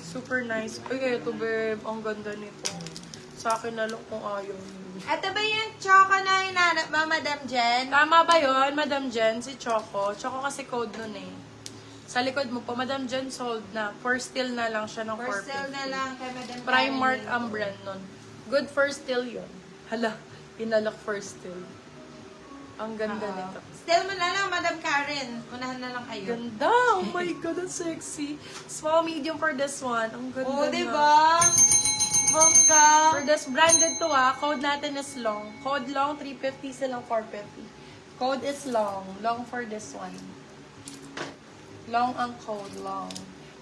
Super nice. Ay, kaya ito, babe. Ang ganda nito. Sa akin na lang kung ayaw niyo. Ito ba yung choco na hinanap mo, Madam Jen? Tama ba yun, Madam Jen? Si Choco. Choco kasi code nun eh. Sa likod mo po, Madam Jen sold na. For still na lang siya ng For sale 450. na lang kay Madam Primark Karen. ang brand nun. Good for still yun. Hala, pinalak for still. Ang ganda nito. Still mo na lang, Madam Karen. Unahan na lang kayo. Ganda! Oh my God, ang sexy. Small, medium for this one. Ang ganda Oo, na. diba? Bongga. For this, branded to Code natin is long. Code long, 350 silang 450. Code is long. Long for this one. Long ang code, long.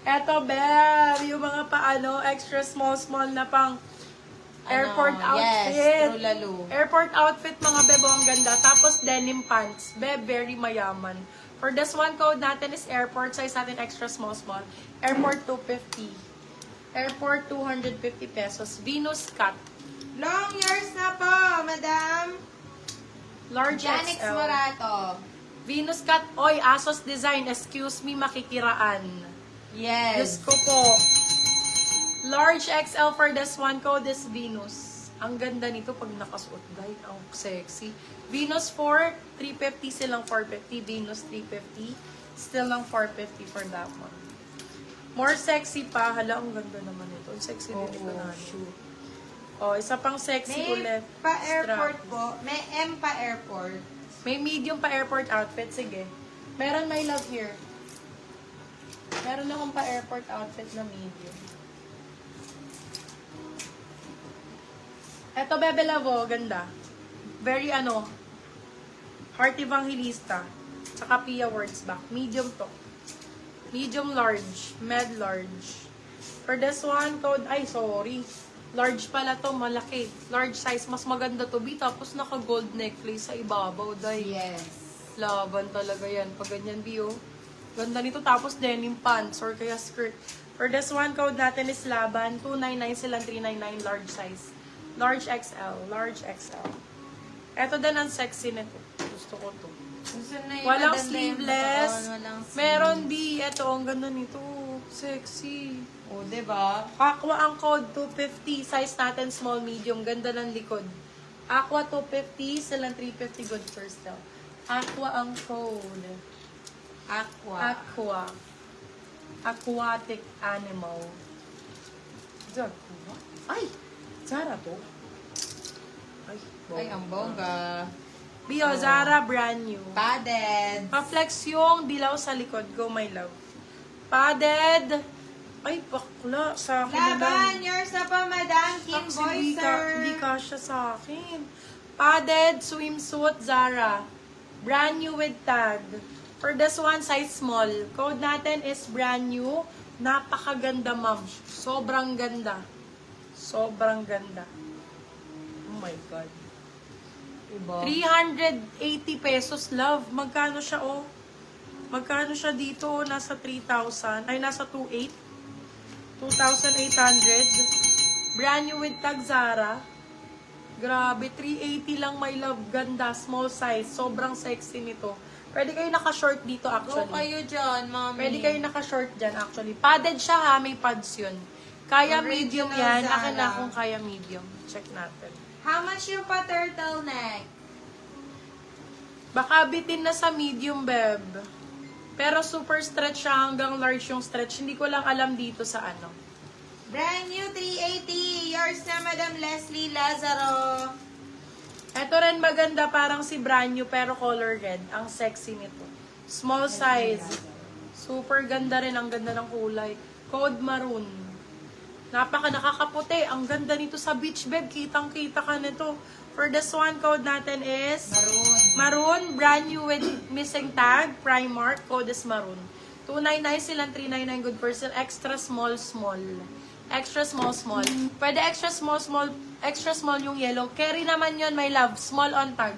Eto, Beb, yung mga paano, extra small na pang airport outfit. Yes, true lalo. Airport outfit, mga bebo, ang ganda. Tapos denim pants. Beb, very mayaman. For this one, code natin is airport. Size natin extra small. Airport 250. Airport 250 pesos. Venus cut. Long years na po, Madam. Large Janix XL. Morato. Venus cut. Oy, Asos design. Excuse me, makikiraan. Yes. Diyos ko po. Large XL for this one, code is Venus. Ang ganda nito pag nakasuot, guys. Ang sexy. Venus 4, 350 silang 450. Venus 350. Still lang 450 for that one. More sexy pa. Hala, ang ganda naman ito. Ang sexy din ito na. Shoot. Oh, isa pang sexy May ulit. pa-airport Strap. po. May M pa-airport. May medium pa airport outfit. Sige. Meron, my love, here. Meron akong pa airport outfit na medium. Eto, Bebe Lavo, ganda. Very Heart Evangelista. Tsaka Pia Words back. Medium to. Medium large. Med large. For this one, code, large pala to, malaki. Large size, mas maganda to, B. Tapos naka-gold necklace sa ibabaw, day. Yes. Laban talaga yan. Pag ganyan, B, oh. Ganda nito, tapos denim pants or kaya skirt. For this one, code natin is Laban. 299 silang 399, large size. Large XL. Large XL. Eto din ang sexy nito. Gusto ko to. Gusto na yung Walang maganda yung sleeveless. baon, walang sleeves. Meron, B. Eto, ang ganda nito. Sexy. O, diba? Aqua ang code, 250. Size natin, small, medium. Ganda ng likod. Aqua, 250. Silang 350. Good for sale. Aqua ang code. Aqua. Aqua. Aquatic animal. Zara. Ay! Zara to? Ay, Ay, ang bongga. Bio, Zara, brand new. Padded. Pa-flex yung dilaw sa likod. Go, my love. Padded. Ay, bakla. Sa akin na lang. Laban, yours na po, Madam Kim Actually, Boyser. hindi kasya sa akin. Padded swimsuit, Zara. Brand new with tag. For this one, size small. Code natin is brand new. Napakaganda, ma'am. Sobrang ganda. Sobrang ganda. Oh my God. Diba? 380 pesos, love. Magkano siya, oh? Magkano siya dito, oh? Nasa 3,000. Ay, nasa 2,800. 2,800. Brand new with tag, Zara. Grabe, 380 lang, my love. Ganda, small size. Sobrang sexy nito. Pwede kayo naka-short dito, Go actually. kayo dyan, mami. Pwede kayo naka-short dyan, actually. Padded siya, ha? May pads yun. Kaya Original medium yan. Zara. Akin na kung kaya medium. Check natin. How much yung pa turtleneck? Baka bitin na sa medium, beb. Pero super stretch siya hanggang large yung stretch. Hindi ko lang alam dito sa ano. Brand new 380. Yours na, Madam Leslie Lazaro. Ito rin maganda, parang si brand new pero color red. Ang sexy nito. Small size. Super ganda rin. Ang ganda ng kulay. Code maroon. Napaka nakakaputi. Ang ganda nito sa beach, beb. Kitang-kita ka nito. For this one, code natin is Maroon. Maroon. Brand new with missing tag. Primark. Code is maroon. 299 silang 399. Good for sale. Extra small. Extra small. Pwede extra small yung yellow. Carry naman yon, my love. Small on tag.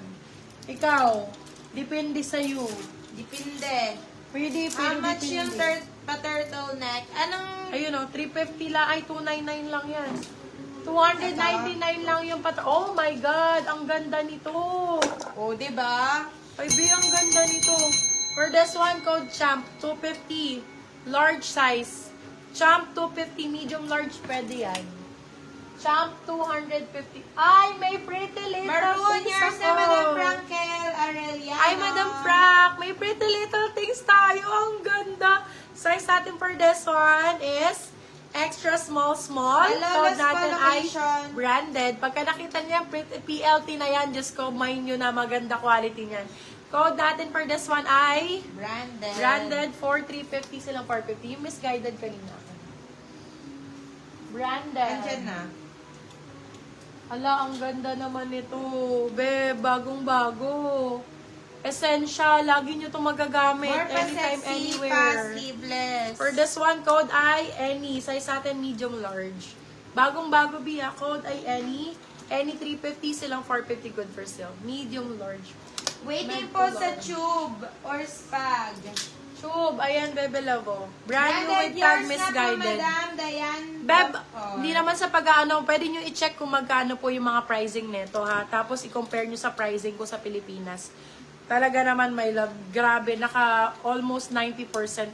Ikaw, depende sa'yo. Depende. Pwede, How much depende. yung pa turtleneck? Anong... Ayun o, 350 lang. Ay, 299 lang yan. 299 lang yung Oh my God, ang ganda nito. Oh, diba? Ay, B, ang ganda nito. For this one, code CHAMP, 250. Large size. CHAMP, 250. Medium large, pwede yan. CHAMP, 250. Ay, may pretty little Maroon, things yours na ako. Madam Frankel Arellano. Ay, Madam Frank, may pretty little things tayo. Ang ganda. Size natin for this one is extra small. Lawless Code natin ay collocation. branded. Pagka nakita niya, PLT na yan, just ko, mind nyo na maganda quality niyan. Code natin for this one ay branded 4350 silang 450. Yung misguided kanina. Branded. Andyan na. Hala, ang ganda naman nito. Be, bagong-bago. Essential. Lagi nyo itong magagamit. More pa Anytime, sexy, anywhere. pa sleeveless. For this one, code ay any. Size natin medium large. Bagong-bago, Bia. Code ay any. Any 350 silang 450 good for sale. Medium large. Waiting Med po to sa large. tube or spag. Tube. Ayan, Bebe Lavo. Brand new Branded with tag yours na po, misguided. Madam Dayan. Beb, hindi naman sa pag-ano, pwede nyo i-check kung magkano po yung mga pricing nito, ha? Tapos i-compare nyo sa pricing ko sa Pilipinas. Talaga naman, my love, grabe, naka almost 90%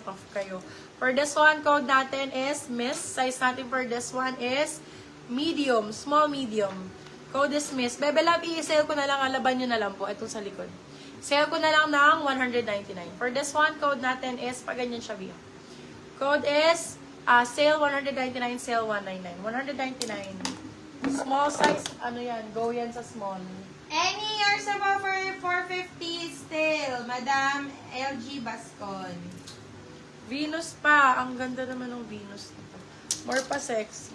off kayo. For this one, code natin is Miss. Size natin for this one is medium, small medium. Code is Miss. Bebe love, i-sale ko na lang, alaban nyo na lang po, itong sa likod. Sale ko na lang ng 199. For this one, code natin is, pag ganyan siya, Bia. Code is, sale 199, sale 199. 199. Small size, ano yan, go yan sa small. Any yours na po for 450 still. Madam LG Bascon. Venus pa. Ang ganda naman ng Venus nito. More pa sexy.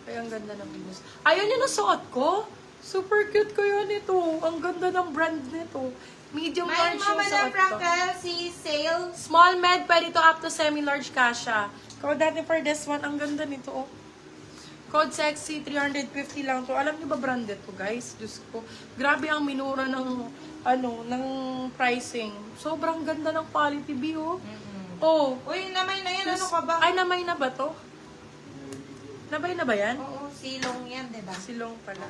Kaya ang ganda ng Venus. Ayun yung nasuot ko. Super cute ko yun ito. Ang ganda ng brand nito. Medium May large mo, yung Madam suot ko. Frankel, si sale. Small med, pwede to up to semi-large kasha. Code natin for this one. Ang ganda nito, oh. Code sexy, 350 lang to. Alam niyo ba branded to, guys? Diyos ko. Grabe ang minura ng, ng pricing. Sobrang ganda ng quality, B, oh. Oh. Uy, namay na yan. Ano Diyos- ka ba? Ay, namay na ba to? Nabay na ba yan? Oo, silong yan, diba? Silong pala.